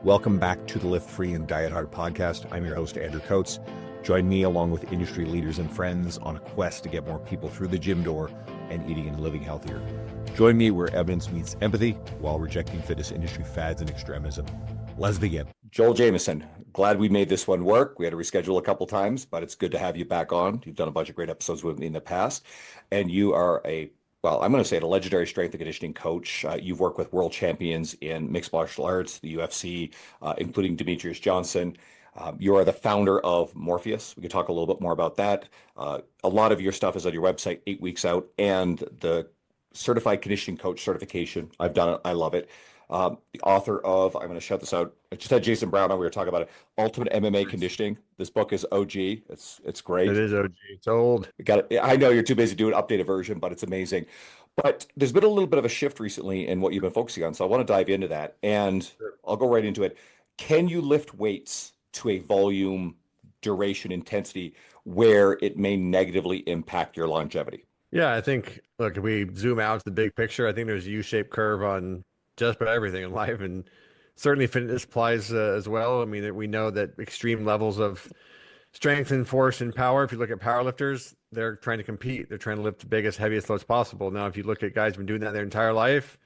Welcome back to the Lift Free and Diet Hard podcast. I'm your host, Andrew Coates. Join me along with industry leaders and friends on a quest to get more people through the gym door and eating and living healthier. Join me where evidence meets empathy while rejecting fitness industry fads and extremism. Let's begin. Joel Jamieson, glad we made this one work. We had to reschedule a couple times, but it's good to have you back on. You've done a bunch of great episodes with me in the past, and you are I'm going to say a legendary strength and conditioning coach. You've worked with world champions in mixed martial arts, the UFC, including Demetrius Johnson. You are the founder of Morpheus. We could talk a little bit more about that. A lot of your stuff is on your website, 8 weeks out, and the certified conditioning coach certification. I've done it. I love it. The author of, I'm going to shout this out. I just had Jason Brown on. We were talking about it. Ultimate MMA Conditioning. This book is OG. It's great. It is OG. It's old. I know you're too busy doing an updated version, but it's amazing. But there's been a little bit of a shift recently in what you've been focusing on. So I want to dive into that, and I'll go right into it. Can you lift weights to a volume, duration, intensity where it may negatively impact your longevity? Yeah, I think, look, if we zoom out to the big picture, I think there's a U-shaped curve on just about everything in life, and certainly fitness applies as well. I mean, we know that extreme levels of strength and force and power, if you look at powerlifters, they're trying to compete. They're trying to lift the biggest, heaviest loads possible. Now, if you look at guys who've been doing that their entire life,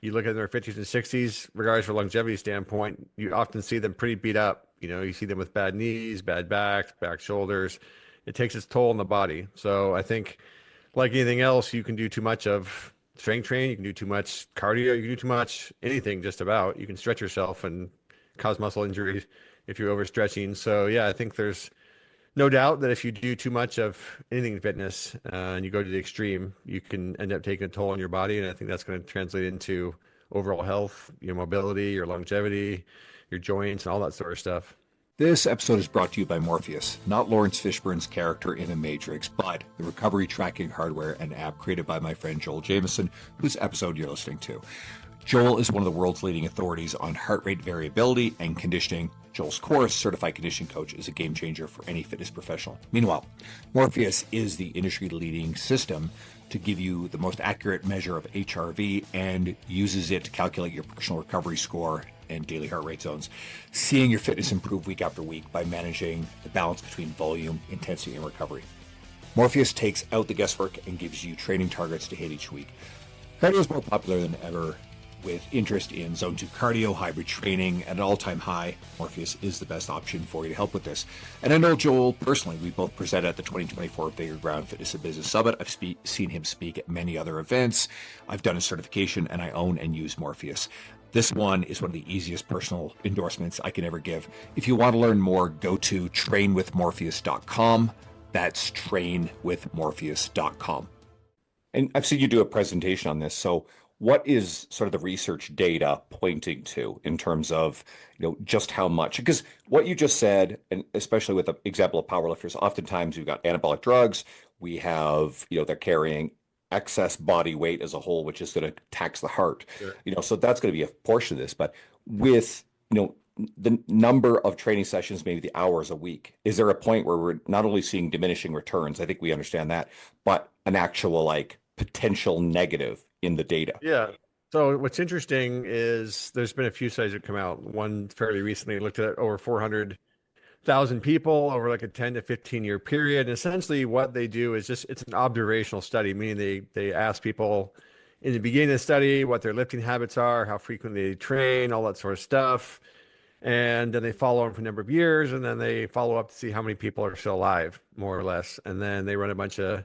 you look at their 50s and 60s, regardless of longevity standpoint, you often see them pretty beat up. You know, you see them with bad knees, bad backs, back shoulders. It takes its toll on the body. So I think, like anything else, you can do too much of strength training, you can do too much cardio, you can do too much anything just about. You can stretch yourself and cause muscle injuries if you're overstretching. So yeah, I think there's no doubt that if you do too much of anything in fitness and you go to the extreme, you can end up taking a toll on your body. And I think that's going to translate into overall health, your mobility, your longevity, your joints, and all that sort of stuff. This episode is brought to you by Morpheus, not Lawrence Fishburne's character in The Matrix, but the recovery tracking hardware and app created by my friend Joel Jamieson, whose episode you're listening to. Joel is one of the world's leading authorities on heart rate variability and conditioning. Joel's course, Certified Conditioning Coach, is a game changer for any fitness professional. Meanwhile, Morpheus is the industry-leading system to give you the most accurate measure of HRV and uses it to calculate your personal recovery score and daily heart rate zones, seeing your fitness improve week after week by managing the balance between volume, intensity, and recovery. Morpheus takes out the guesswork and gives you training targets to hit each week. Cardio is more popular than ever, with interest in Zone 2 cardio, hybrid training at an all-time high. Morpheus is the best option for you to help with this. And I know Joel personally. We both presented at the 2024 Bigger Ground Fitness and Business Summit. I've seen him speak at many other events. I've done his certification, and I own and use Morpheus. This one is one of the easiest personal endorsements I can ever give. If you want to learn more, go to trainwithmorpheus.com. That's trainwithmorpheus.com. And I've seen you do a presentation on this. So what is sort of the research data pointing to in terms of, just how much? Because what you just said, and especially with the example of powerlifters, oftentimes we've got anabolic drugs. We have, they're carrying excess body weight as a whole, which is going to tax the heart. Sure. So that's going to be a portion of this. But with, the number of training sessions, maybe the hours a week, is there a point where we're not only seeing diminishing returns? I think we understand that, but an actual potential negative in the data. Yeah. So what's interesting is there's been a few studies that come out. One fairly recently looked at over 400,000 people over a 10 to 15 year period. And essentially what they do is it's an observational study, meaning they ask people in the beginning of the study what their lifting habits are, how frequently they train, all that sort of stuff. And then they follow them for a number of years, and then they follow up to see how many people are still alive, more or less. And then they run a bunch of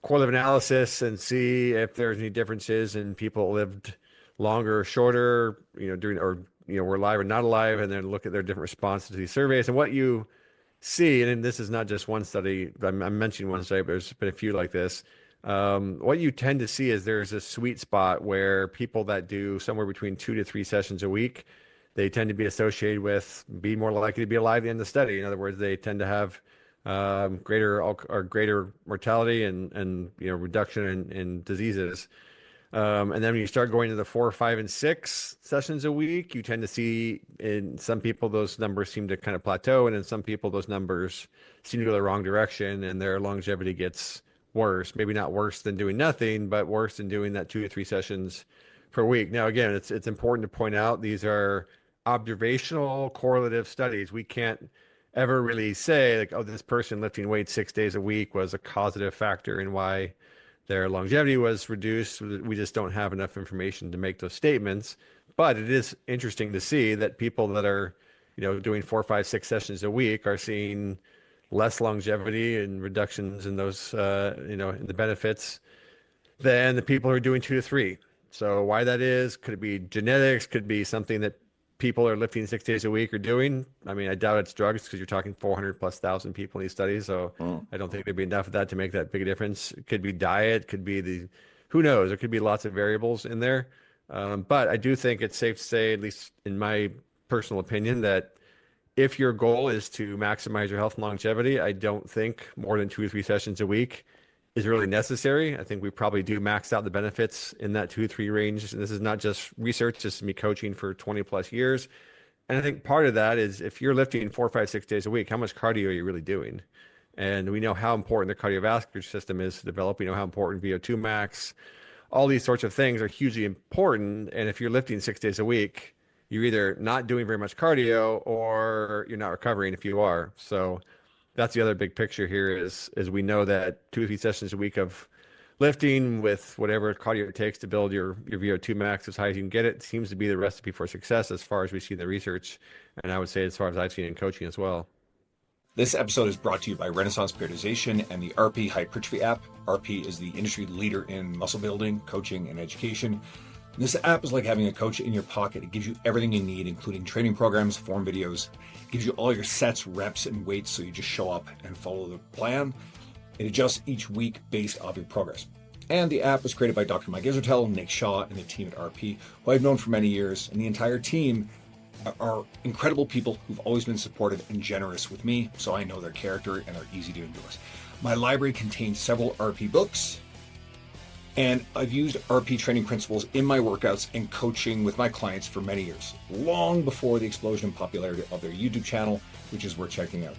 correlative analysis and see if there's any differences in people lived longer or shorter, were alive or not alive, and then look at their different responses to these surveys. And what you see, and this is not just one study, I'm mentioning one study, but there's been a few like this. What you tend to see is there's a sweet spot where people that do somewhere between 2 to 3 sessions a week, they tend to be associated with be more likely to be alive at the end of the study. In other words, they tend to have greater mortality and reduction in diseases. And then when you start going to the 4, 5, and 6 sessions a week, you tend to see in some people those numbers seem to kind of plateau, and in some people those numbers seem to go the wrong direction, and their longevity gets worse. Maybe not worse than doing nothing, but worse than doing that 2 to 3 sessions per week. Now, again, it's important to point out these are observational correlative studies. We can't ever really say like, oh, this person lifting weights 6 days a week was a causative factor in why their longevity was reduced. We just don't have enough information to make those statements. But it is interesting to see that people that are, doing 4, 5, 6 sessions a week are seeing less longevity and reductions in those, in the benefits than the people who are doing 2 to 3. So why that is, could it be genetics? Could it be something that people are lifting 6 days a week are doing? I mean, I doubt it's drugs because you're talking 400,000+ people in these studies. So I don't think there'd be enough of that to make that big a difference. It could be diet, could be who knows? There could be lots of variables in there. But I do think it's safe to say, at least in my personal opinion, that if your goal is to maximize your health and longevity, I don't think more than 2 or 3 sessions a week is really necessary. I think we probably do max out the benefits in that 2 to 3 range. And this is not just research, this is me coaching for 20+ years. And I think part of that is if you're lifting 4, 5, 6 days a week, how much cardio are you really doing? And we know how important the cardiovascular system is to develop. We know how important VO2 max, all these sorts of things are hugely important. And if you're lifting 6 days a week, you're either not doing very much cardio or you're not recovering if you are. So that's the other big picture here is we know that 2 or 3 sessions a week of lifting with whatever cardio it takes to build your VO2 max as high as you can get it seems to be the recipe for success as far as we see in the research. And I would say as far as I've seen in coaching as well. This episode is brought to you by Renaissance Periodization and the RP Hypertrophy app. RP is the industry leader in muscle building, coaching, and education. This app is like having a coach in your pocket. It gives you everything you need, including training programs, form videos. It gives you all your sets, reps, and weights, so you just show up and follow the plan. It adjusts each week based off your progress. And the app was created by Dr. Mike Isertel, Nick Shaw, and the team at RP, who I've known for many years. And the entire team are incredible people who've always been supportive and generous with me, so I know their character and are easy to endorse. My library contains several RP books, and I've used RP training principles in my workouts and coaching with my clients for many years, long before the explosion in popularity of their YouTube channel, which is worth checking out.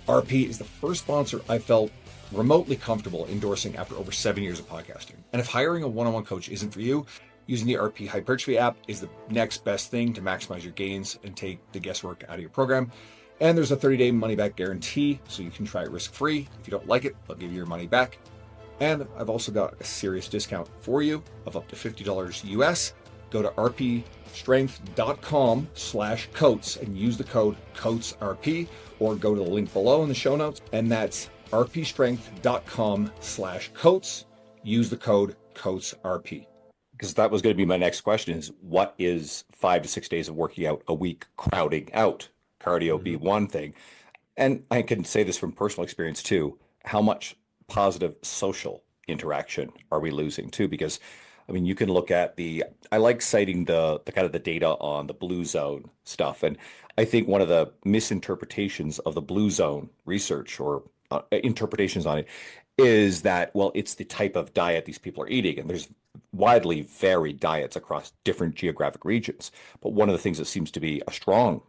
RP is the first sponsor I felt remotely comfortable endorsing after over 7 years of podcasting. And if hiring a one-on-one coach isn't for you, using the RP Hypertrophy app is the next best thing to maximize your gains and take the guesswork out of your program. And there's a 30-day money-back guarantee, so you can try it risk-free. If you don't like it, they'll give you your money back. And I've also got a serious discount for you of up to $50 US. Go to rpstrength.com/coats and use the code COATSRP, or go to the link below in the show notes. And that's rpstrength.com/coats. Use the code COATSRP. Because that was going to be my next question is what is 5 to 6 days of working out a week crowding out? Cardio be one thing. And I can say this from personal experience too. How much positive social interaction are we losing too? Because I mean, you can look at I like citing the kind of the data on the blue zone stuff. And I think one of the misinterpretations of the blue zone research or interpretations on it is that, well, it's the type of diet these people are eating. And there's widely varied diets across different geographic regions. But one of the things that seems to be a strong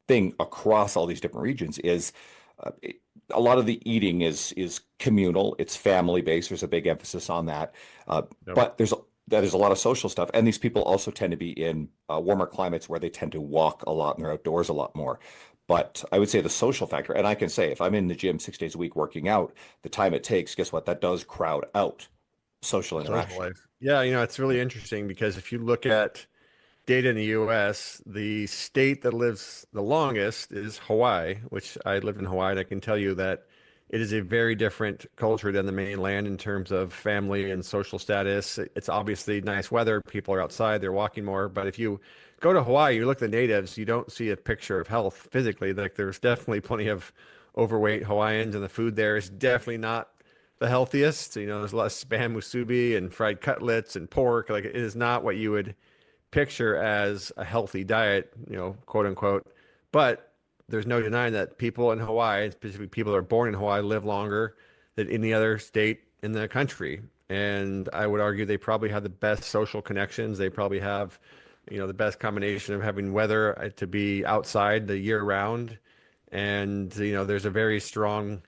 thing across all these different regions is a lot of the eating is communal. It's family based. There's a big emphasis on that. But there's a lot of social stuff. And these people also tend to be in warmer climates where they tend to walk a lot and they're outdoors a lot more. But I would say the social factor, and I can say if I'm in the gym 6 days a week working out, the time it takes, guess what? That does crowd out social interaction. Life. Yeah, it's really interesting because if you look at data in the US, the state that lives the longest is Hawaii, which I lived in Hawaii, and I can tell you that it is a very different culture than the mainland in terms of family and social status. It's obviously nice weather. People are outside, they're walking more. But if you go to Hawaii, you look at the natives, you don't see a picture of health physically. Like there's definitely plenty of overweight Hawaiians, and the food there is definitely not the healthiest. There's a lot of spam musubi and fried cutlets and pork. Like it is not what you would picture as a healthy diet, quote unquote. But there's no denying that people in Hawaii, specifically people that are born in Hawaii, live longer than any other state in the country. And I would argue they probably have the best social connections. They probably have, the best combination of having weather to be outside the year round. And, there's a very strong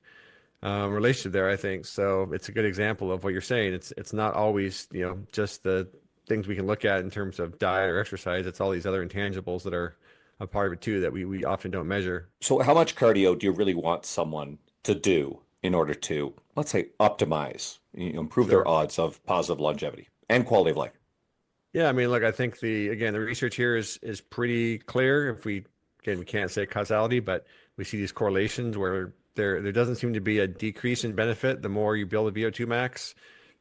relationship there, I think. So it's a good example of what you're saying. It's not always, just the things we can look at in terms of diet or exercise. It's all these other intangibles that are a part of it too that we often don't measure. So how much cardio do you really want someone to do in order to, let's say, optimize, improve their Sure. odds of positive longevity and quality of life? Yeah, I mean, look, I think the research here is pretty clear. If we again we can't say causality, but we see these correlations where there doesn't seem to be a decrease in benefit the more you build a VO2 max.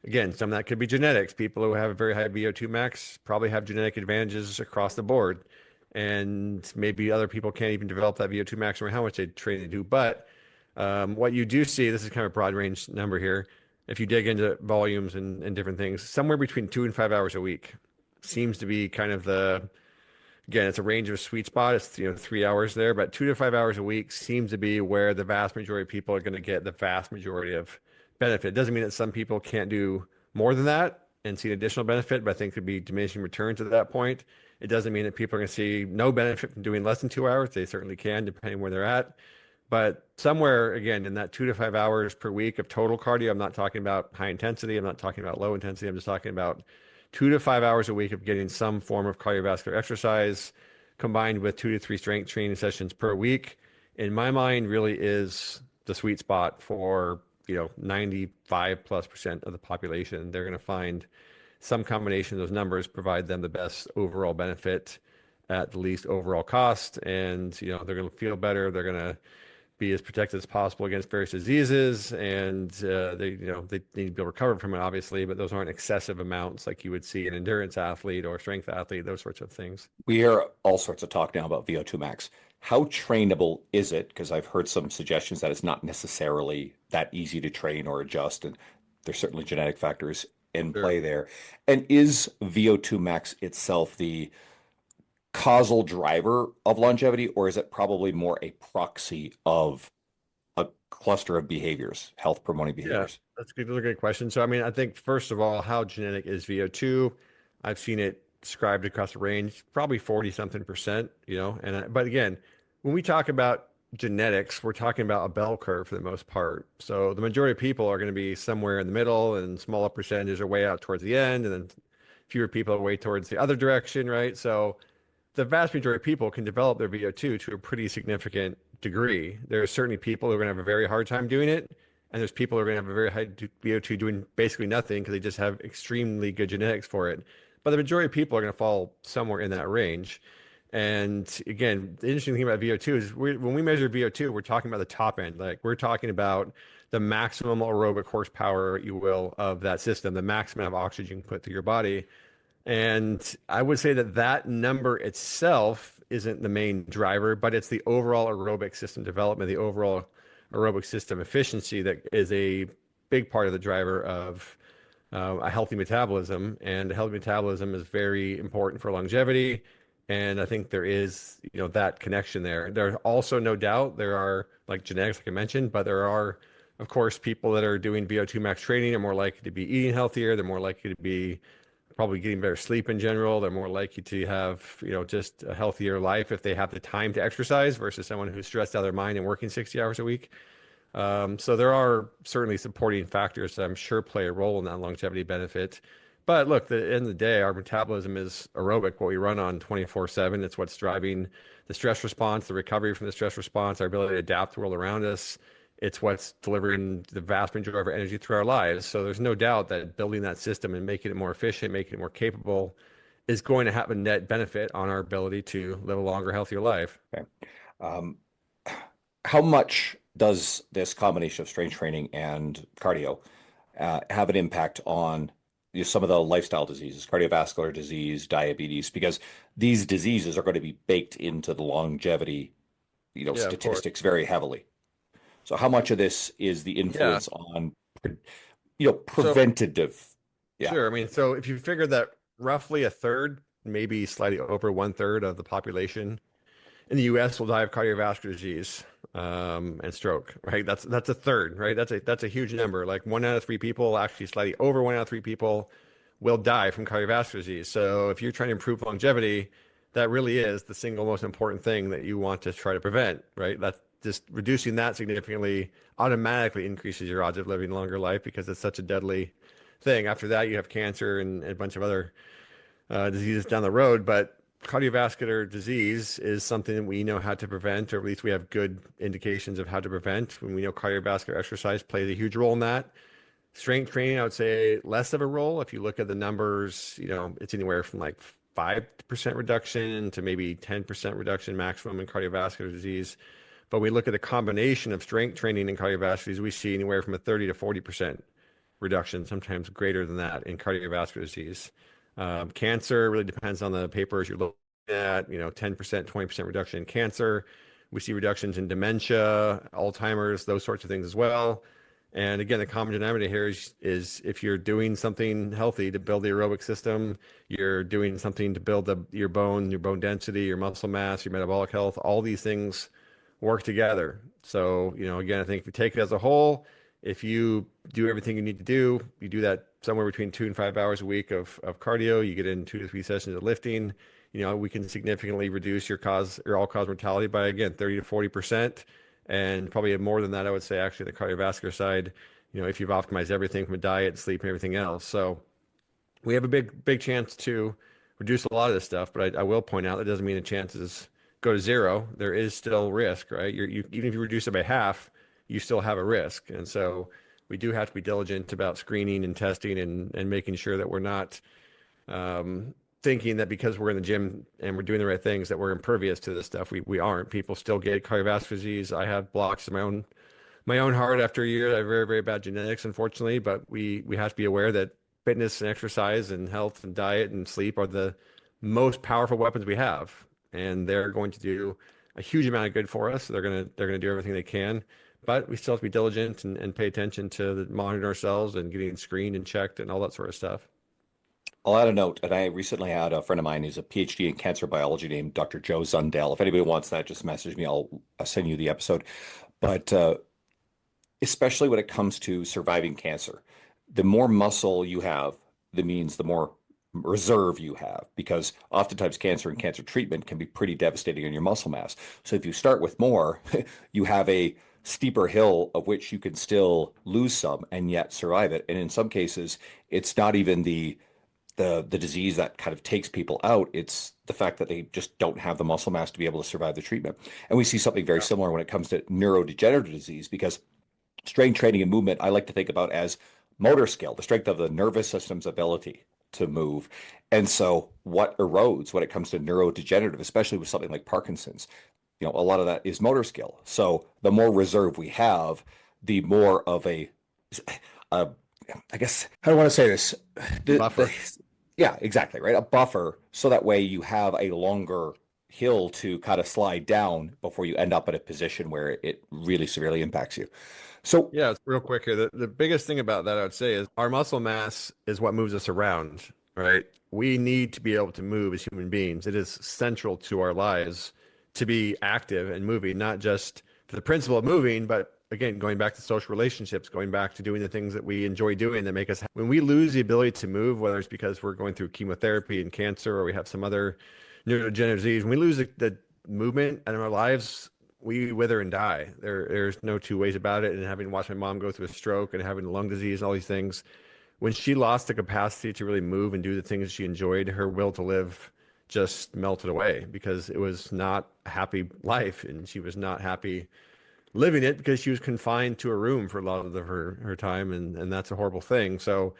Again, some of that could be genetics. People who have a very high VO2 max probably have genetic advantages across the board. And maybe other people can't even develop that VO2 max no matter how much they train to do. But what you do see, this is kind of a broad range number here. If you dig into volumes and different things, somewhere between 2 and 5 hours a week seems to be kind of again, it's a range of a sweet spot. It's 3 hours there, but 2 to 5 hours a week seems to be where the vast majority of people are going to get the vast majority of benefit. It doesn't mean that some people can't do more than that and see an additional benefit, but I think could be diminishing returns at that point. It doesn't mean that people are going to see no benefit from doing less than 2 hours. They certainly can, depending where they're at. But somewhere, again, in that 2 to 5 hours per week of total cardio, I'm not talking about high intensity. I'm not talking about low intensity. I'm just talking about 2 to 5 hours a week of getting some form of cardiovascular exercise combined with 2 to 3 strength training sessions per week, in my mind, really is the sweet spot for 95+% of the population. They're going to find some combination of those numbers provide them the best overall benefit at the least overall cost, and they're going to feel better. They're going to be as protected as possible against various diseases, and they need to be recovered from it, obviously, but those aren't excessive amounts like you would see an endurance athlete or strength athlete, those sorts of things. We hear all sorts of talk now about VO2 max. How trainable is it? Because I've heard some suggestions that it's not necessarily that easy to train or adjust, and there's certainly genetic factors in Sure. play there. And is VO2 max itself the causal driver of longevity, or is it probably more a proxy of a cluster of behaviors, health promoting Yeah, behaviors? those are good questions. So, I mean, I think first of all, how genetic is VO2? I've seen it described across the range, probably 40 something percent, but again, when we talk about genetics, we're talking about a bell curve for the most part. So the majority of people are going to be somewhere in the middle, and smaller percentages are way out towards the end, and then fewer people are way towards the other direction, right? So the vast majority of people can develop their VO2 to a pretty significant degree. There are certainly people who are going to have a very hard time doing it, and there's people who are going to have a very high VO2 doing basically nothing because they just have extremely good genetics for it. But the majority of people are going to fall somewhere in that range. And again, the interesting thing about VO2 is when we measure VO2, we're talking about the top end. Like we're talking about the maximum aerobic horsepower, you will, of that system, the maximum of oxygen put through your body. And I would say that number itself isn't the main driver, but it's the overall aerobic system development, the overall aerobic system efficiency that is a big part of the driver of a healthy metabolism. And a healthy metabolism is very important for longevity. And I think there is, that connection there. There's also no doubt there are like genetics, like I mentioned, but there are, of course, people that are doing VO2 max training are more likely to be eating healthier. They're more likely to be probably getting better sleep in general. They're more likely to have, just a healthier life if they have the time to exercise versus someone who's stressed out of their mind and working 60 hours a week. So there are certainly supporting factors that I'm sure play a role in that longevity benefit. But look, at the end of the day, our metabolism is aerobic, what we run on 24/7. It's what's driving the stress response, the recovery from the stress response, our ability to adapt to the world around us. It's what's delivering the vast majority of our energy through our lives. So there's no doubt that building that system and making it more efficient, making it more capable is going to have a net benefit on our ability to live a longer, healthier life. Okay. Um, how much does this combination of strength training and cardio have an impact on some of the lifestyle diseases, cardiovascular disease, diabetes? Because these diseases are going to be baked into the longevity, Yeah, of course. statistics very heavily. So how much of this is the Yeah. influence on, So preventative? Yeah. sure. I mean, so if you figure that roughly a third, maybe slightly over 1/3 of the population in the U.S. will die of cardiovascular disease and stroke, right? That's a third, right? That's a huge number. Like 1 out of 3 people, actually slightly over 1 out of 3 people, will die from cardiovascular disease. So if you're trying to improve longevity, that really is the single most important thing that you want to try to prevent, right? That's just reducing that significantly automatically increases your odds of living a longer life because it's such a deadly thing. After that, you have cancer and a bunch of other diseases down the road. But cardiovascular disease is something that we know how to prevent, or at least we have good indications of how to prevent. When we know cardiovascular exercise plays a huge role in that. Strength training, I would say less of a role. If you look at the numbers, it's anywhere from like 5% reduction to maybe 10% reduction maximum in cardiovascular disease. But we look at the combination of strength training and cardiovascular disease, we see anywhere from a 30 to 40% reduction, sometimes greater than that in cardiovascular disease. Cancer really depends on the papers you're looking at, 10%, 20% reduction in cancer. We see reductions in dementia, Alzheimer's, those sorts of things as well. And again, the common denominator here is if you're doing something healthy to build the aerobic system, you're doing something to build your bone density, your muscle mass, your metabolic health, all these things work together. So, again, I think if you take it as a whole, if you do everything you need to do, you do that somewhere between 2 and 5 hours a week of cardio, you get in 2 to 3 sessions of lifting, we can significantly reduce your all-cause mortality by, again, 30 to 40%. And probably more than that, I would say, actually, the cardiovascular side, if you've optimized everything from a diet, sleep, and everything else. So we have a big chance to reduce a lot of this stuff. But I will point out that doesn't mean the chances go to zero. There is still risk, right? Even if you reduce it by half, you still have a risk. And so we do have to be diligent about screening and testing and making sure that we're not thinking that because we're in the gym and we're doing the right things that we're impervious to this stuff. We aren't. People still get cardiovascular disease. I have blocks in my own heart after a year. I have very, very bad genetics, unfortunately, but we have to be aware that fitness and exercise and health and diet and sleep are the most powerful weapons we have. And they're going to do a huge amount of good for us. So they're going to do everything they can, but we still have to be diligent and pay attention to monitoring ourselves and getting screened and checked and all that sort of stuff. I'll add a note, and I recently had a friend of mine who's a PhD in cancer biology named Dr. Joe Zundell. If anybody wants that, just message me. I'll send you the episode. But especially when it comes to surviving cancer, the more muscle you have, that means the more reserve you have, because oftentimes cancer and cancer treatment can be pretty devastating on your muscle mass. So if you start with more, you have a steeper hill of which you can still lose some and yet survive it. And in some cases, it's not even the disease that kind of takes people out. It's the fact that they just don't have the muscle mass to be able to survive the treatment. And we see something very similar when it comes to neurodegenerative disease, because strength training and movement, I like to think about as motor skill, the strength of the nervous system's ability to move. And so what erodes when it comes to neurodegenerative, especially with something like Parkinson's, a lot of that is motor skill. So the more reserve we have, the more of I guess, how do I want to say this? Buffer. Yeah, exactly, right? A buffer, so that way you have a longer hill to kind of slide down before you end up at a position where it really severely impacts you. So yeah, it's real quick here. The biggest thing about that I would say is our muscle mass is what moves us around, right? We need to be able to move as human beings. It is central to our lives to be active and moving, not just for the principle of moving, but again, going back to social relationships, going back to doing the things that we enjoy doing that make us happy. When we lose the ability to move, whether it's because we're going through chemotherapy and cancer, or we have some other neurodegenerative disease, when we lose the movement in our lives, we wither and die. There's no two ways about it. And having watched my mom go through a stroke and having lung disease and all these things, when she lost the capacity to really move and do the things she enjoyed, her will to live just melted away, because it was not a happy life and she was not happy living it, because she was confined to a room for a lot of her time, and that's a horrible thing. So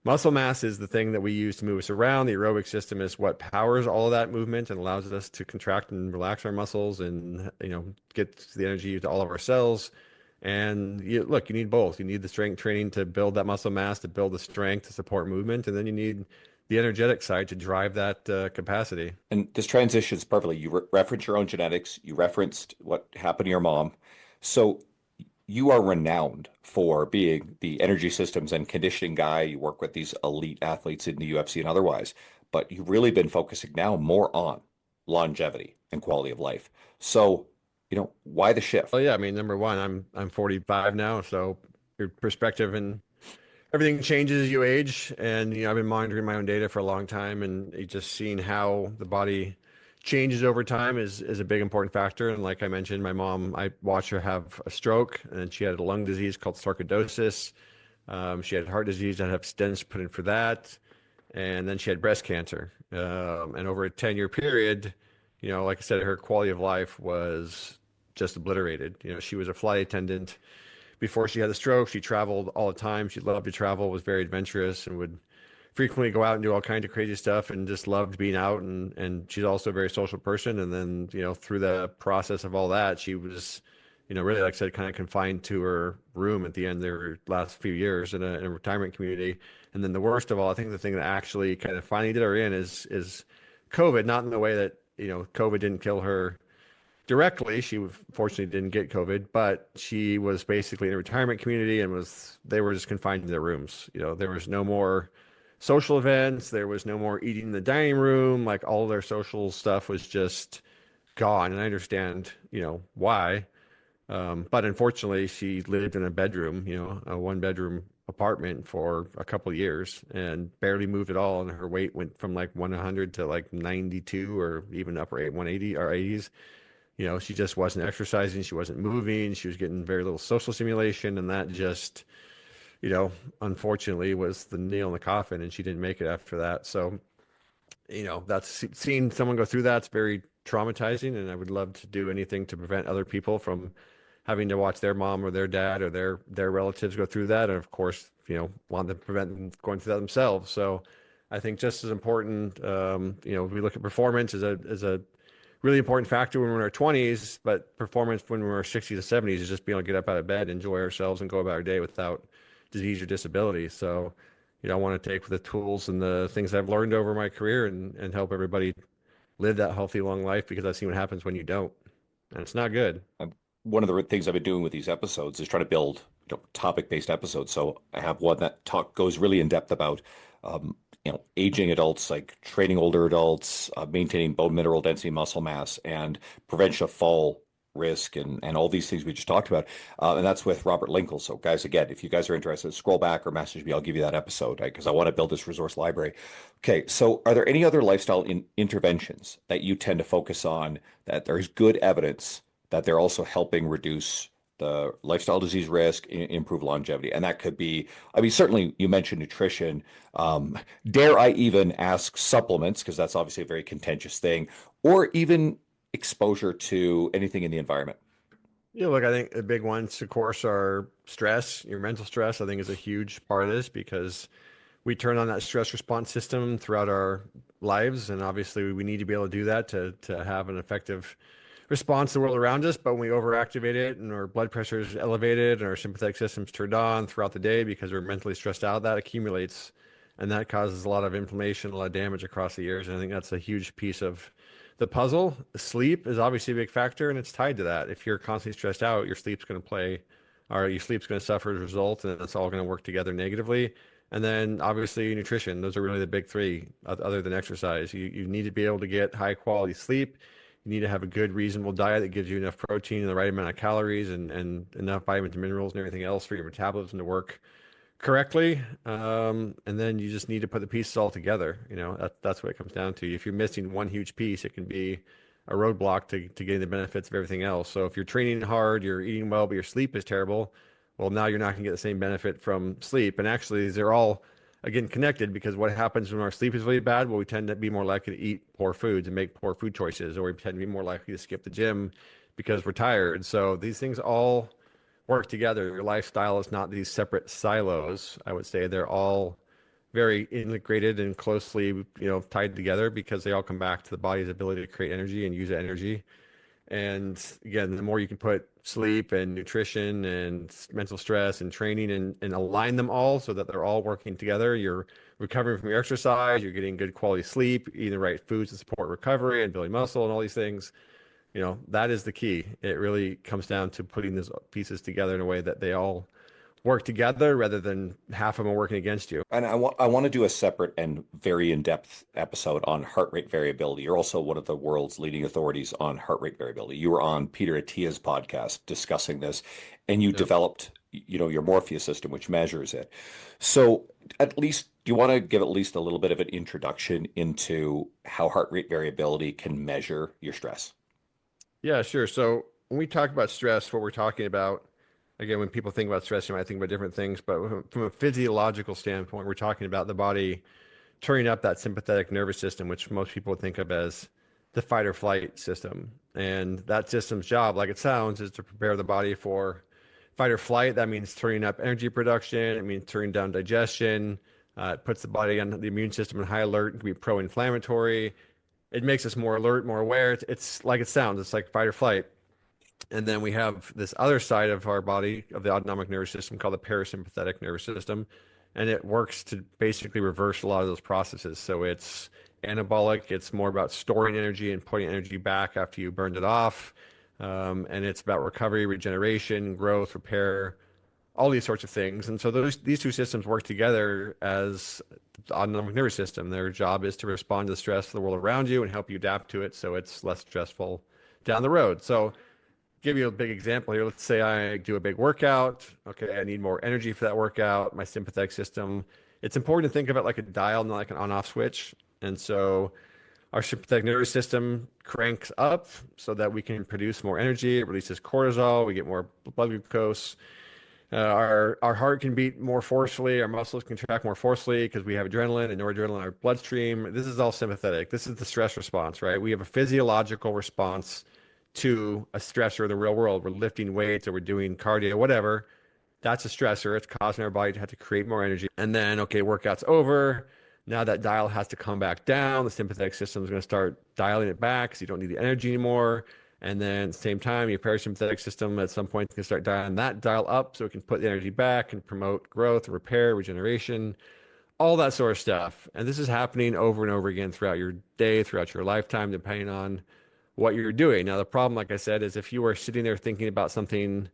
muscle mass is the thing that we use to move us around. The aerobic system is what powers all of that movement and allows us to contract and relax our muscles and get the energy to all of our cells. And you need both. You need the strength training to build that muscle mass, to build the strength to support movement, and then you need the energetic side to drive that capacity. And this transitions perfectly. You referenced your own genetics. You referenced what happened to your mom. So you are renowned for being the energy systems and conditioning guy. You work with these elite athletes in the UFC and otherwise, but you've really been focusing now more on longevity and quality of life. So, why the shift? Well, yeah, I mean, number one, I'm 45 now, so your perspective and everything changes as you age. And I've been monitoring my own data for a long time, and just seeing how the body changes over time is a big important factor. And like I mentioned, my mom, I watched her have a stroke, and she had a lung disease called sarcoidosis. She had heart disease. I had stents put in for that. and then she had breast cancer. And over a 10-year period, like I said, her quality of life was just obliterated. She was a flight attendant before she had the stroke. She traveled all the time. She loved to travel, was very adventurous, and would frequently go out and do all kinds of crazy stuff, and just loved being out. And she's also a very social person. And then, through the process of all that, she was, really, like I said, kind of confined to her room at the end of her last few years in a retirement community. And then the worst of all, I think the thing that actually kind of finally did her in is COVID, not in the way that, COVID didn't kill her directly. She fortunately didn't get COVID, but she was basically in a retirement community and they were just confined to their rooms. There was no more social events. There was no more eating in the dining room. Like, all their social stuff was just gone. And I understand, why. But unfortunately, she lived in a bedroom, a 1-bedroom apartment for a couple of years and barely moved at all. And her weight went from like 100 to like 92 or even upper 180 or 80s. She just wasn't exercising. She wasn't moving. She was getting very little social stimulation. And that just, unfortunately was the nail in the coffin, and she didn't make it after that. So, that's seeing someone go through that's very traumatizing. And I would love to do anything to prevent other people from having to watch their mom or their dad or their relatives go through that. And of course, want to prevent them going through that themselves. So I think just as important, we look at performance as a really important factor when we're in our 20s, but performance when we're 60s to 70s is just being able to get up out of bed, enjoy ourselves, and go about our day without disease or disability. So, I want to take the tools and the things I've learned over my career and help everybody live that healthy, long life, because I've seen what happens when you don't. And it's not good. One of the things I've been doing with these episodes is trying to build topic-based episodes. So I have one that goes really in depth about aging adults, like training older adults, maintaining bone mineral density, muscle mass, and prevention of fall risk, and all these things we just talked about. And that's with Robert Linkle. So guys, again, if you guys are interested, scroll back or message me. I'll give you that episode, because I want to build this resource library. Okay, so are there any other lifestyle interventions that you tend to focus on that there's good evidence that they're also helping reduce the lifestyle disease risk, improve longevity? And that could be, certainly you mentioned nutrition. Dare I even ask supplements, because that's obviously a very contentious thing, or even exposure to anything in the environment? Yeah, look, I think the big ones, of course, are stress. Your mental stress, I think, is a huge part of this, because we turn on that stress response system throughout our lives. And obviously we need to be able to do that to have an effective response to the world around us. But when we overactivate it and our blood pressure is elevated and our sympathetic system's turned on throughout the day because we're mentally stressed out, that accumulates, and that causes a lot of inflammation, a lot of damage across the years. And I think that's a huge piece of the puzzle. Sleep is obviously a big factor, and it's tied to that. If you're constantly stressed out, your sleep's going to suffer as a result, and it's all going to work together negatively. And then obviously nutrition. Those are really the big three, other than exercise. You need to be able to get high quality sleep. You need to have a good, reasonable diet that gives you enough protein and the right amount of calories and enough vitamins and minerals and everything else for your metabolism to work correctly. And then you just need to put the pieces all together. That's what it comes down to. If you're missing one huge piece, it can be a roadblock to getting the benefits of everything else. So if you're training hard, you're eating well, but your sleep is terrible, well, now you're not going to get the same benefit from sleep. And actually, they're all, again, connected, because what happens when our sleep is really bad? Well, we tend to be more likely to eat poor foods and make poor food choices, or we tend to be more likely to skip the gym because we're tired. So these things all work together. Your lifestyle is not these separate silos. I would say they're all very integrated and closely, tied together, because they all come back to the body's ability to create energy and use that energy. And again, the more you can put sleep and nutrition and mental stress and training and align them all so that they're all working together, you're recovering from your exercise, you're getting good quality sleep, eating the right foods to support recovery and building muscle and all these things. That is the key. It really comes down to putting these pieces together in a way that they all work together rather than half of them are working against you. And I want to do a separate and very in-depth episode on heart rate variability. You're also one of the world's leading authorities on heart rate variability. You were on Peter Attia's podcast discussing this, and you developed, your Morpheus system, which measures it. So at least, do you want to give at least a little bit of an introduction into how heart rate variability can measure your stress? Yeah, sure. So when we talk about stress, what we're talking about, again, when people think about stress, you might think about different things, but from a physiological standpoint, we're talking about the body turning up that sympathetic nervous system, which most people would think of as the fight or flight system. And that system's job, like it sounds, is to prepare the body for fight or flight. That means turning up energy production. It means turning down digestion. It puts the body on the immune system in high alert. It can be pro-inflammatory. It makes us more alert, more aware. It's like it sounds. It's like fight or flight. And then we have this other side of our body, of the autonomic nervous system, called the parasympathetic nervous system. And it works to basically reverse a lot of those processes. So it's anabolic. It's more about storing energy and putting energy back after you burned it off. And it's about recovery, regeneration, growth, repair, all these sorts of things. And so these two systems work together as the autonomic nervous system. Their job is to respond to the stress of the world around you and help you adapt to it so it's less stressful down the road. So give you a big example here. Let's say I do a big workout. Okay, I need more energy for that workout. My sympathetic system, it's important to think of it like a dial, not like an on-off switch. And so our sympathetic nervous system cranks up so that we can produce more energy. It releases cortisol. We get more blood glucose. Our heart can beat more forcefully. Our muscles contract more forcefully because we have adrenaline and noradrenaline in our bloodstream. This is all sympathetic. This is the stress response, right? We have a physiological response to a stressor in the real world. We're lifting weights or we're doing cardio, whatever. That's a stressor. It's causing our body to have to create more energy. And then, okay, workout's over. Now that dial has to come back down. The sympathetic system is going to start dialing it back because you don't need the energy anymore. And then at the same time, your parasympathetic system at some point can start dialing that dial up so it can put the energy back and promote growth, repair, regeneration, all that sort of stuff. And this is happening over and over again throughout your day, throughout your lifetime, depending on what you're doing. Now, the problem, like I said, is if you are sitting there thinking about something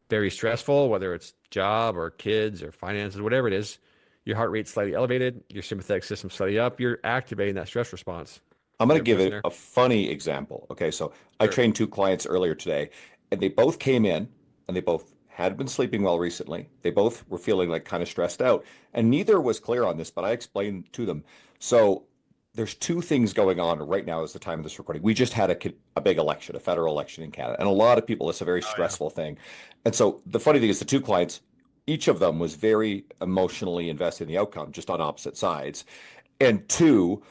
very stressful, whether it's job or kids or finances, whatever it is, your heart rate's slightly elevated, your sympathetic system slightly up, you're activating that stress response. I'm going to give it a funny example. Okay, so I trained two clients earlier today, and they both came in and they both had been sleeping well recently. They both were feeling like kind of stressed out, and neither was clear on this, but I explained to them. So there's two things going on right now as the time of this recording. We just had a big election, a federal election in Canada, and a lot of people, it's a very stressful thing. And so the funny thing is the two clients, each of them was very emotionally invested in the outcome, just on opposite sides. And two,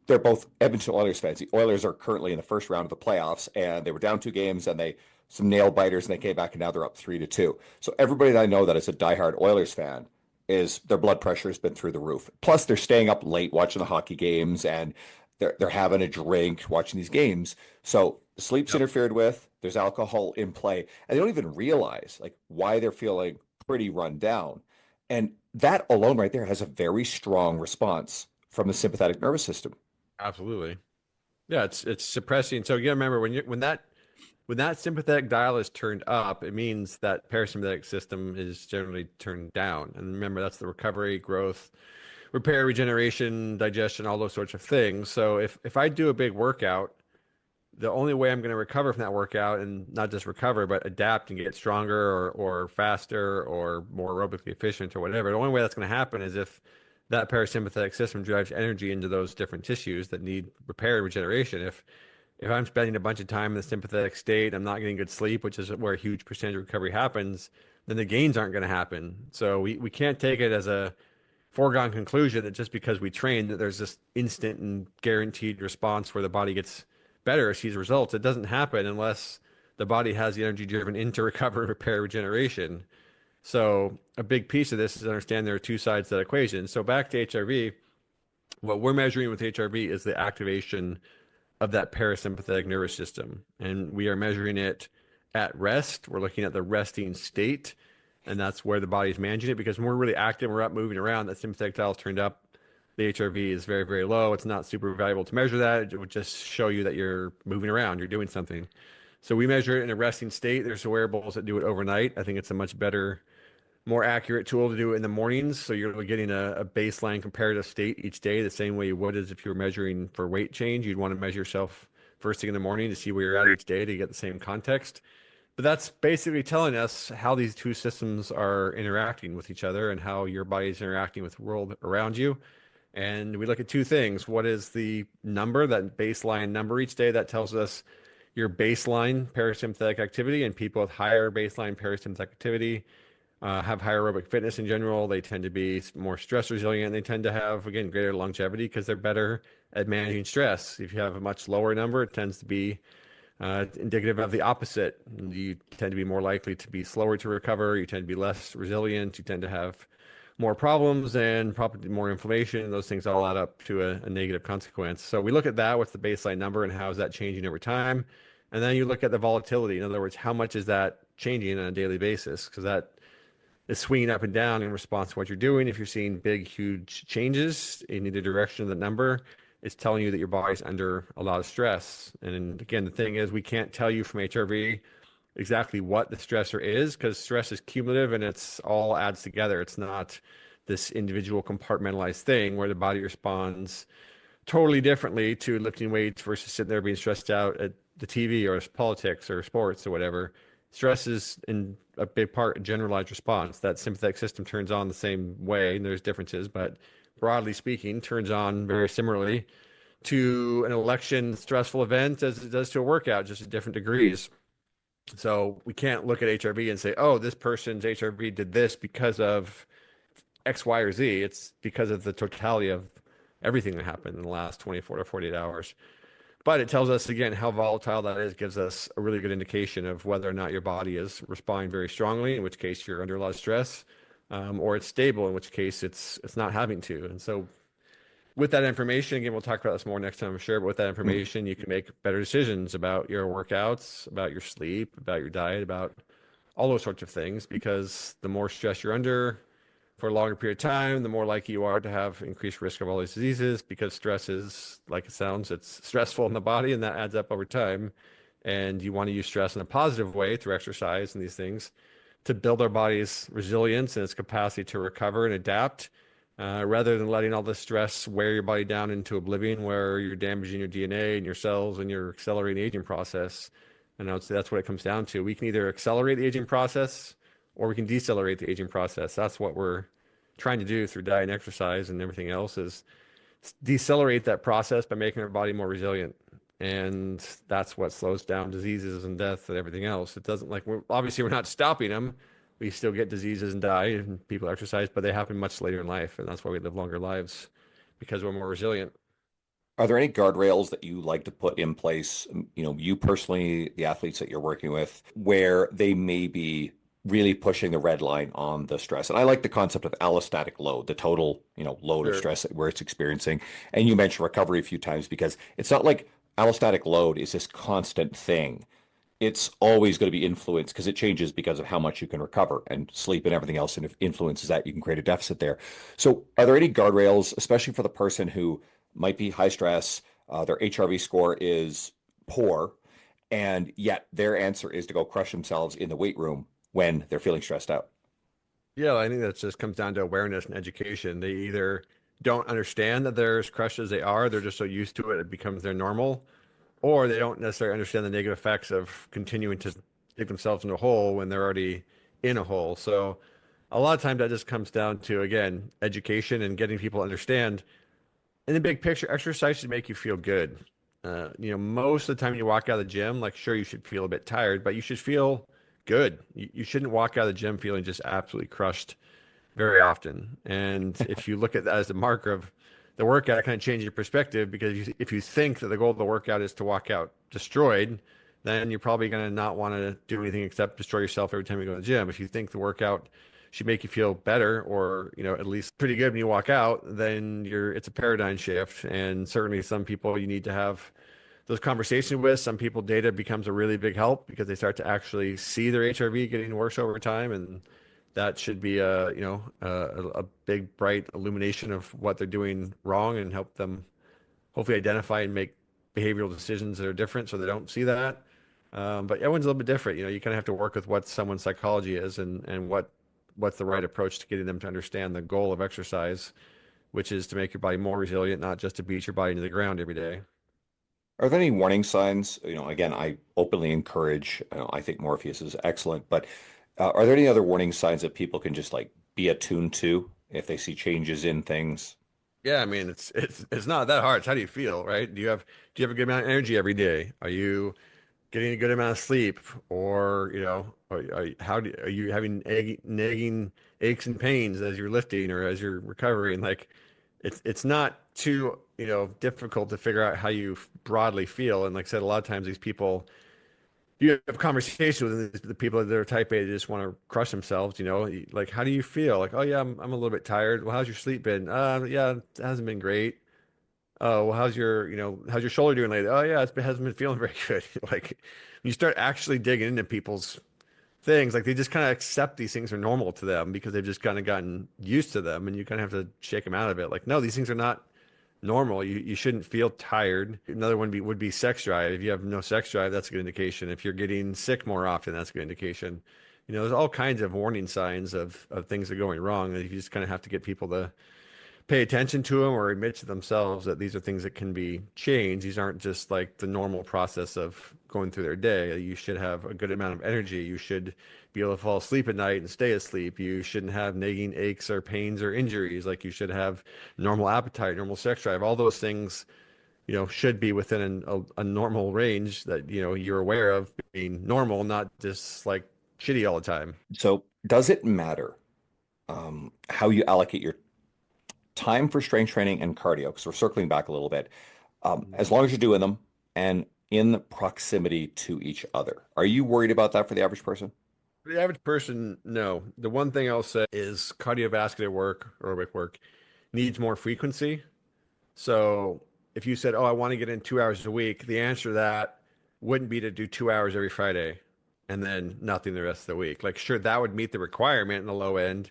they're both Edmonton Oilers fans. The Oilers are currently in the first round of the playoffs, and they were down 2 games, and they some nail biters, and they came back, and now they're up 3-2. So everybody that I know that is a diehard Oilers fan is their blood pressure has been through the roof. Plus, they're staying up late watching the hockey games, and they're having a drink watching these games. So sleep's interfered with. There's alcohol in play, and they don't even realize like why they're feeling pretty run down. And that alone right there has a very strong response from the sympathetic nervous system. Absolutely. Yeah, it's suppressing. So you gotta remember when that sympathetic dial is turned up, it means that parasympathetic system is generally turned down. And remember, that's the recovery, growth, repair, regeneration, digestion, all those sorts of things. So if I do a big workout, the only way I'm going to recover from that workout, and not just recover, but adapt and get stronger or faster or more aerobically efficient or whatever, the only way that's going to happen is if that parasympathetic system drives energy into those different tissues that need repair and regeneration. If I'm spending a bunch of time in the sympathetic state, I'm not getting good sleep, which is where a huge percentage of recovery happens, then the gains aren't going to happen. So we can't take it as a foregone conclusion that just because we train that there's this instant and guaranteed response where the body gets better or sees results. It doesn't happen unless the body has the energy driven into recovery, repair, regeneration. So a big piece of this is to understand there are two sides to that equation. So back to HRV, what we're measuring with HRV is the activation of that parasympathetic nervous system. And we are measuring it at rest. We're looking at the resting state, and that's where the body's managing it, because when we're really active, we're up moving around, that sympathetic dial is turned up, the HRV is very, very low. It's not super valuable to measure that. It would just show you that you're moving around, you're doing something. So we measure it in a resting state. There's wearables that do it overnight. I think it's a much better, more accurate tool to do it in the mornings. So you're getting a baseline comparative state each day, the same way you would as if you were measuring for weight change. You'd want to measure yourself first thing in the morning to see where you're at each day to get the same context. But that's basically telling us how these two systems are interacting with each other and how your body is interacting with the world around you. And we look at two things. What is the number, that baseline number each day? That tells us your baseline parasympathetic activity, and people with higher baseline parasympathetic activity have higher aerobic fitness in general. They tend to be more stress resilient. They tend to have, again, greater longevity because they're better at managing stress. If you have a much lower number, it tends to be indicative of the opposite. You tend to be more likely to be slower to recover. You tend to be less resilient. You tend to have more problems and probably more inflammation. Those things all add up to a negative consequence. So we look at that. What's the baseline number and how is that changing over time? And then you look at the volatility. In other words, how much is that changing on a daily basis? Because that is swinging up and down in response to what you're doing. If you're seeing big, huge changes in either direction of the number, it's telling you that your body's under a lot of stress. And again, the thing is, we can't tell you from HRV exactly what the stressor is because stress is cumulative and it's all adds together. It's not this individual compartmentalized thing where the body responds totally differently to lifting weights versus sitting there being stressed out at the TV or politics or sports or whatever. Stress is in a big part a generalized response. That sympathetic system turns on the same way, and there's differences, but broadly speaking, turns on very similarly to an election stressful event as it does to a workout, just at different degrees. So we can't look at HRV and say, oh, this person's HRV did this because of X, Y, or Z. It's because of the totality of everything that happened in the last 24 to 48 hours. But it tells us, again, how volatile that is, gives us a really good indication of whether or not your body is responding very strongly, in which case you're under a lot of stress, or it's stable, in which case it's not having to. And so with that information, again, we'll talk about this more next time, I'm sure, but with that information, you can make better decisions about your workouts, about your sleep, about your diet, about all those sorts of things, because the more stress you're under for a longer period of time, the more likely you are to have increased risk of all these diseases, because stress is, like it sounds, it's stressful in the body, and that adds up over time. And you want to use stress in a positive way through exercise and these things to build our body's resilience and its capacity to recover and adapt, rather than letting all the stress wear your body down into oblivion, where you're damaging your DNA and your cells and you're accelerating the aging process. And I would say that's what it comes down to. We can either accelerate the aging process or we can decelerate the aging process. That's what we're trying to do through diet and exercise and everything else, is decelerate that process by making our body more resilient. And that's what slows down diseases and death and everything else. It doesn't, like, we're not stopping them. We still get diseases and die and people exercise, but they happen much later in life. And that's why we live longer lives, because we're more resilient. Are there any guardrails that you like to put in place, you personally, the athletes that you're working with, where they may be really pushing the red line on the stress? And I like the concept of allostatic load, the total, load of Sure. stress where it's experiencing. And you mentioned recovery a few times, because it's not like allostatic load is this constant thing. It's always going to be influenced because it changes because of how much you can recover and sleep and everything else. And if influences that, you can create a deficit there. So are there any guardrails, especially for the person who might be high stress, their HRV score is poor, and yet their answer is to go crush themselves in the weight room when they're feeling stressed out? Yeah, I think that just comes down to awareness and education. They either don't understand that they're as crushed as they are, they're just so used to it, it becomes their normal, or they don't necessarily understand the negative effects of continuing to dig themselves in a hole when they're already in a hole. So a lot of times that just comes down to, again, education and getting people to understand. In the big picture, exercise should make you feel good. Most of the time you walk out of the gym, like, sure, you should feel a bit tired, but you should feel good. You shouldn't walk out of the gym feeling just absolutely crushed very often. And if you look at that as a marker of the workout, it kind of changes your perspective, because if you think that the goal of the workout is to walk out destroyed, then you're probably going to not want to do anything except destroy yourself every time you go to the gym. If you think the workout should make you feel better, or at least pretty good when you walk out, then it's a paradigm shift. And certainly some people you need to have those conversations with. Some people, data becomes a really big help because they start to actually see their HRV getting worse over time, and that should be a big bright illumination of what they're doing wrong, and help them hopefully identify and make behavioral decisions that are different so they don't see that. But everyone's a little bit different. You kind of have to work with what someone's psychology is, and what's the right approach to getting them to understand the goal of exercise, which is to make your body more resilient, not just to beat your body into the ground every day. Are there any warning signs? Again, I openly encourage, I think Morpheus is excellent, but are there any other warning signs that people can just like be attuned to if they see changes in things? Yeah, I mean, it's not that hard. It's how do you feel, right? Do you have a good amount of energy every day? Are you getting a good amount of sleep, or are you having nagging aches and pains as you're lifting or as you're recovering? Like, it's not too difficult to figure out how you broadly feel. And like I said, a lot of times these people, you have conversations with the people that are type A, they just want to crush themselves. Like, how do you feel? Like, oh yeah, I'm a little bit tired. Well, how's your sleep been? Yeah, it hasn't been great. Oh, well, how's your shoulder doing lately? Oh yeah, hasn't been feeling very good. Like, when you start actually digging into people's things, like they just kind of accept these things are normal to them because they've just kind of gotten used to them, and you kind of have to shake them out of it. Like, no, these things are not normal. You shouldn't feel tired. Another one would be sex drive. If you have no sex drive, that's a good indication. If you're getting sick more often, that's a good indication. There's all kinds of warning signs of things that are going wrong that you just kind of have to get people to pay attention to them or admit to themselves that these are things that can be changed. These aren't just like the normal process of going through their day. You should have a good amount of energy. You should be able to fall asleep at night and stay asleep. You shouldn't have nagging aches or pains or injuries. Like, you should have normal appetite, normal sex drive. All those things, should be within a normal range that, you're aware of being normal, not just like shitty all the time. So does it matter how you allocate your time for strength training and cardio? Because we're circling back a little bit. As long as you're doing them and in proximity to each other, are you worried about that for the average person? For the average person, no. The one thing I'll say is cardiovascular work, aerobic work, needs more frequency. So if you said, oh, I want to get in 2 hours a week, the answer to that wouldn't be to do 2 hours every Friday and then nothing the rest of the week. Like, sure, that would meet the requirement in the low end,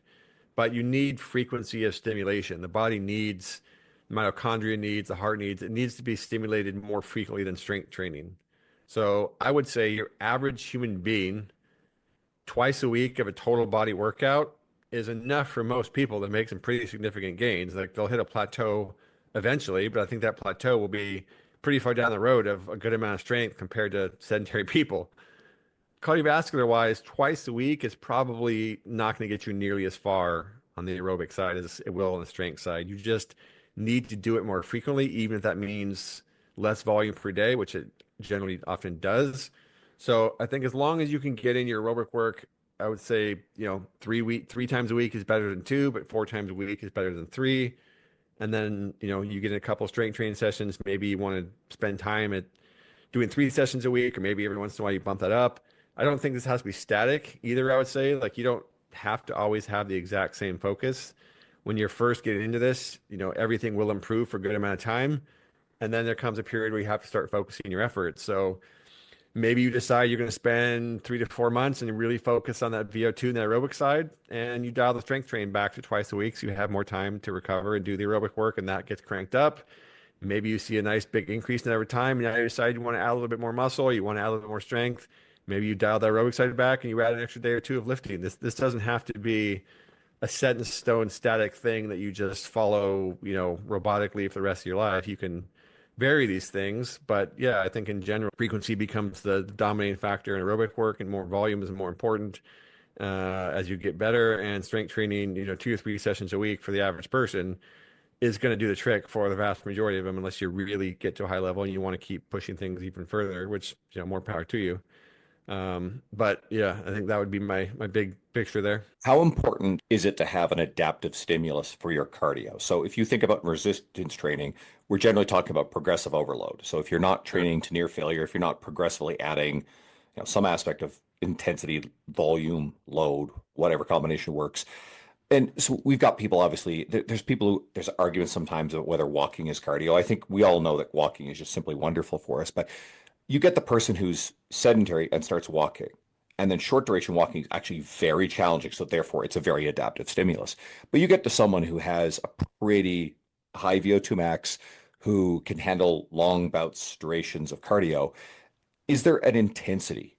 but you need frequency of stimulation. The body needs, mitochondria needs, the heart needs, it needs to be stimulated more frequently than strength training. So I would say your average human being, twice a week of a total body workout is enough for most people to make some pretty significant gains. Like, they'll hit a plateau eventually, but I think that plateau will be pretty far down the road of a good amount of strength compared to sedentary people. Cardiovascular wise, twice a week is probably not going to get you nearly as far on the aerobic side as it will on the strength side. You just need to do it more frequently, even if that means less volume per day, which it generally often does. So I think as long as you can get in your aerobic work, I would say, 3 times a week is better than two, but 4 times a week is better than three. And then, you get in a couple strength training sessions. Maybe you want to spend time at doing 3 sessions a week, or maybe every once in a while you bump that up. I don't think this has to be static either, I would say. Like, you don't have to always have the exact same focus. When you're first getting into this, everything will improve for a good amount of time. And then there comes a period where you have to start focusing your efforts. So maybe you decide you're going to spend 3 to 4 months and really focus on that VO2 and that aerobic side, and you dial the strength train back to twice a week so you have more time to recover and do the aerobic work, and that gets cranked up. Maybe you see a nice big increase in every time. Now you decide you want to add a little bit more muscle, you want to add a little bit more strength. Maybe you dial the aerobic side back and you add an extra day or two of lifting. This doesn't have to be a set in stone static thing that you just follow, robotically for the rest of your life. You can vary these things, but yeah, I think in general, frequency becomes the dominating factor in aerobic work, and more volume is more important as you get better. And strength training, 2 or 3 sessions a week for the average person is going to do the trick for the vast majority of them, unless you really get to a high level and you want to keep pushing things even further, which, more power to you. But yeah, I think that would be my big picture there. How important is it to have an adaptive stimulus for your cardio? So if you think about resistance training, we're generally talking about progressive overload. So if you're not training to near failure, if you're not progressively adding, some aspect of intensity, volume, load, whatever combination works. And so we've got people, obviously, there's arguments sometimes about whether walking is cardio. I think we all know that walking is just simply wonderful for us, but you get the person who's sedentary and starts walking, and then short duration walking is actually very challenging. So therefore, it's a very adaptive stimulus. But you get to someone who has a pretty high VO2 max, who can handle long bouts, durations of cardio. Is there an intensity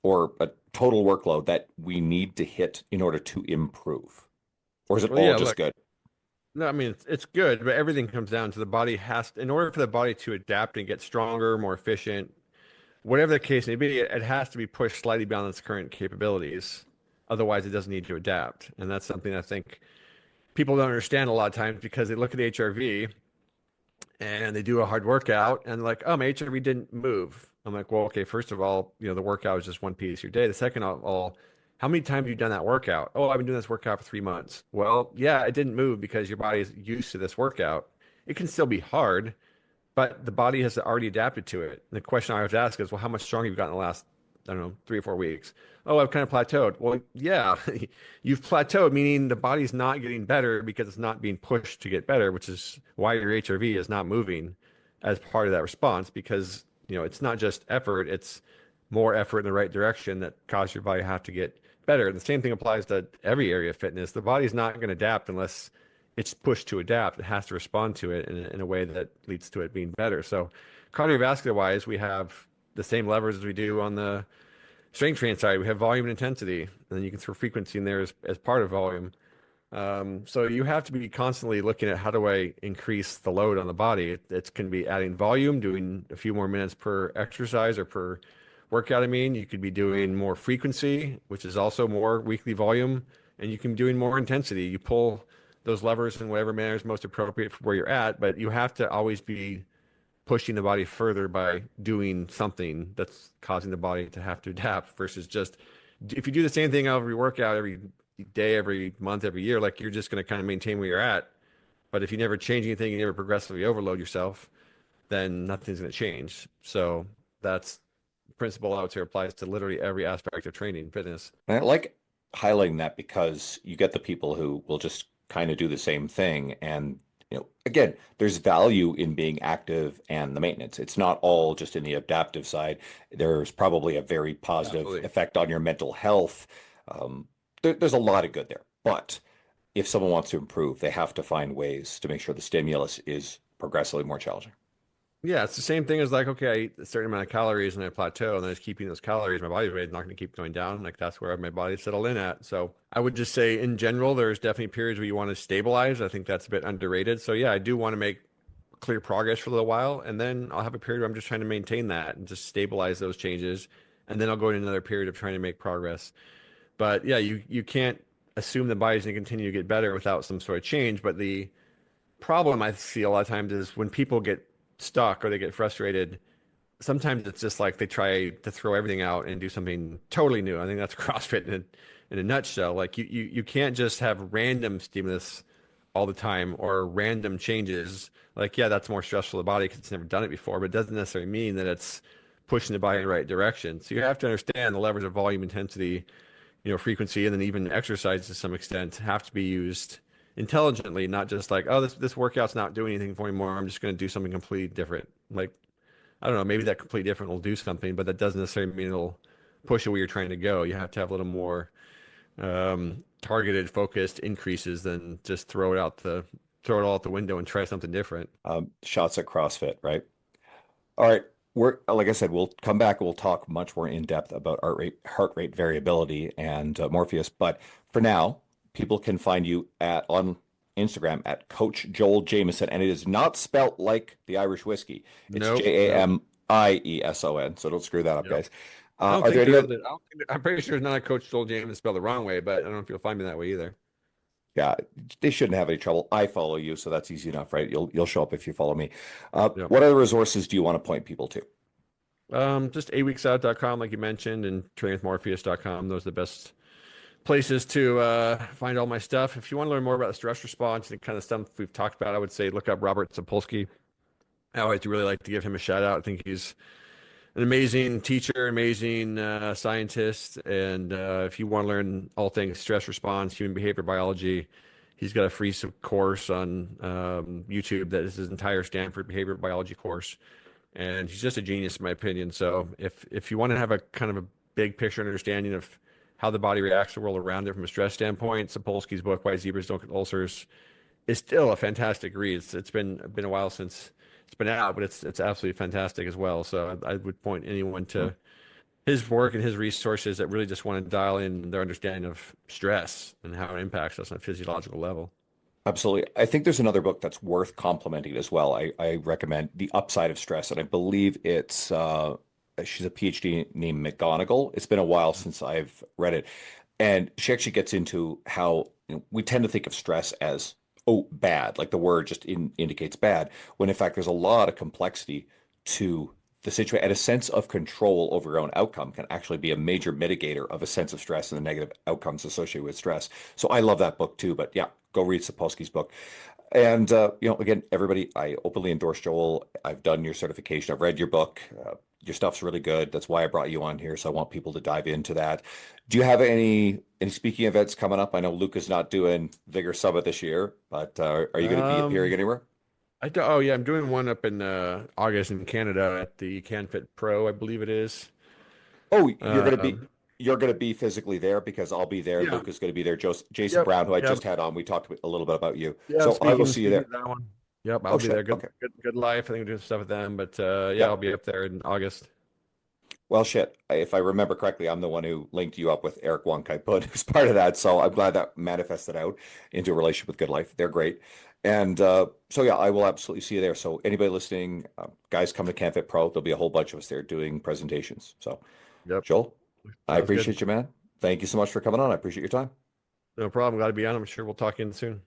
or a total workload that we need to hit in order to improve? Or is it Well, all yeah, just look, good? no, I mean, it's good, but everything comes down to the body in order for the body to adapt and get stronger, more efficient, whatever the case may be, it has to be pushed slightly beyond its current capabilities. Otherwise, it doesn't need to adapt. And that's something I think people don't understand a lot of times, because they look at HRV and they do a hard workout and like, oh, my HRV didn't move. I'm like, well, okay, first of all, the workout is just one piece of your day. The second of all, how many times have you done that workout? Oh, I've been doing this workout for 3 months. Well, yeah, it didn't move because your body is used to this workout. It can still be hard, but the body has already adapted to it. And the question I always ask is, well, how much stronger have you gotten in the last, I don't know, 3 or 4 weeks? Oh, I've kind of plateaued. Well, yeah, you've plateaued, meaning the body's not getting better because it's not being pushed to get better, which is why your HRV is not moving as part of that response because, it's not just effort, it's more effort in the right direction that causes your body to have to get better. And the same thing applies to every area of fitness. The body's not going to adapt unless it's pushed to adapt. It has to respond to it in a way that leads to it being better. So cardiovascular wise, we have the same levers as we do on the strength training side. We have volume and intensity, and then you can throw frequency in there as part of volume. So you have to be constantly looking at how do I increase the load on the body. It can be adding volume, doing a few more minutes per exercise or per workout. You could be doing more frequency, which is also more weekly volume, and you can be doing more intensity. You pull those levers in whatever manner is most appropriate for where you're at, but you have to always be pushing the body further by doing something that's causing the body to have to adapt versus just if you do the same thing every workout, every day, every month, every year, like you're just going to kind of maintain where you're at. But if you never change anything, you never progressively overload yourself, then nothing's going to change. So that's the principle I would say applies to literally every aspect of training, fitness. And I like highlighting that because you get the people who will just kind of do the same thing. And, again, there's value in being active and the maintenance. It's not all just in the adaptive side. There's probably a very positive Absolutely. effect on your mental health. There's a lot of good there. But if someone wants to improve, they have to find ways to make sure the stimulus is progressively more challenging. Yeah, it's the same thing as like, okay, I eat a certain amount of calories and I plateau and then I just keep eating those calories. My body weight is not going to keep going down. Like that's where my body's settled in at. So I would just say in general, there's definitely periods where you want to stabilize. I think that's a bit underrated. So yeah, I do want to make clear progress for a little while. And then I'll have a period where I'm just trying to maintain that and just stabilize those changes. And then I'll go into another period of trying to make progress. But yeah, you can't assume the body's going to continue to get better without some sort of change. But the problem I see a lot of times is when people get stuck or they get frustrated, sometimes it's just like they try to throw everything out and do something totally new. I think that's CrossFit in a nutshell. Like you can't just have random stimulus all the time or random changes. Like, yeah, that's more stressful to the body because it's never done it before, but it doesn't necessarily mean that it's pushing the body in the right direction. So you have to understand the levers of volume, intensity, frequency, and then even exercise to some extent have to be used intelligently, not just like, oh, this workout's not doing anything for me anymore. I'm just going to do something completely different. Like, I don't know, maybe that completely different will do something, but that doesn't necessarily mean it'll push you where you're trying to go. You have to have a little more targeted, focused increases than just throw it all out the window and try something different. Shots at CrossFit, right? All right. We're like I said, we'll come back and we'll talk much more in depth about heart rate variability and Morpheus. But for now, people can find you on Instagram at Coach Joel Jamieson, and it is not spelt like the Irish whiskey. It's Nope. Jamieson. So don't screw that up, Yep. guys. I don't Are there think any there other? is. I'm pretty sure it's not a Coach Joel James spelled the wrong way, but I don't know if you'll find me that way either. Yeah, they shouldn't have any trouble. I follow you, so that's easy enough, right? You'll show up if you follow me. Yep. What other resources do you want to point people to? Just 8weeksout.com, like you mentioned, and trainwithmorpheus.com. Those are the best places to find all my stuff. If you want to learn more about the stress response and kind of stuff we've talked about, I would say look up Robert Sapolsky. I always really like to give him a shout out. I think he's an amazing teacher, amazing scientist. And if you want to learn all things stress response, human behavior biology, he's got a free course on YouTube that is his entire Stanford behavior biology course. And he's just a genius, in my opinion. So if you want to have a kind of a big picture understanding of how the body reacts to the world around it from a stress standpoint, Sapolsky's book, Why Zebras Don't Get Ulcers, is still a fantastic read. It's been a while since it's been out, but it's absolutely fantastic as well. So I would point anyone to his work and his resources that really just want to dial in their understanding of stress and how it impacts us on a physiological level. Absolutely. I think there's another book that's worth complimenting as well. I recommend The Upside of Stress, and I believe it's she's a PhD named McGonigal. It's been a while since I've read it, and she actually gets into how we tend to think of stress as bad, like the word just indicates bad, when in fact there's a lot of complexity to the situation and a sense of control over your own outcome can actually be a major mitigator of a sense of stress and the negative outcomes associated with stress. So I love that book too. But yeah, go read Sapolsky's book. And again, everybody, I openly endorse Joel. I've done your certification. I've read your book. Your stuff's really good. That's why I brought you on here. So I want people to dive into that. Do you have any speaking events coming up? I know Luca's not doing Vigor Summit this year, but are you going to be appearing anywhere? Oh yeah, I'm doing one up in August in Canada at the CanFit Pro, I believe it is. Oh, Um, you're gonna be physically there because I'll be there. yeah. Luca's gonna be there. Jason Yep. Brown, who I Yep. just had on, we talked a little bit about you. Yeah. So I will see you Speaking there. to that one. Yep. Oh I'll be there. shit. Okay. Good life. I think we're doing stuff with them, but yeah, I'll Yep. be up there in August. Well, shit. If I remember correctly, I'm the one who linked you up with Eric Wong Kai-Put, who's part of that. So I'm glad that manifested out into a relationship with Good Life. They're great. And so, yeah, I will absolutely see you there. So anybody listening, guys, come to CanFit Pro. There'll be a whole bunch of us there doing presentations. So, Yep. Joel, I Sounds good. appreciate you, man. Thank you so much for coming on. I appreciate your time. No problem. Glad to be on. I'm sure we'll talk in soon.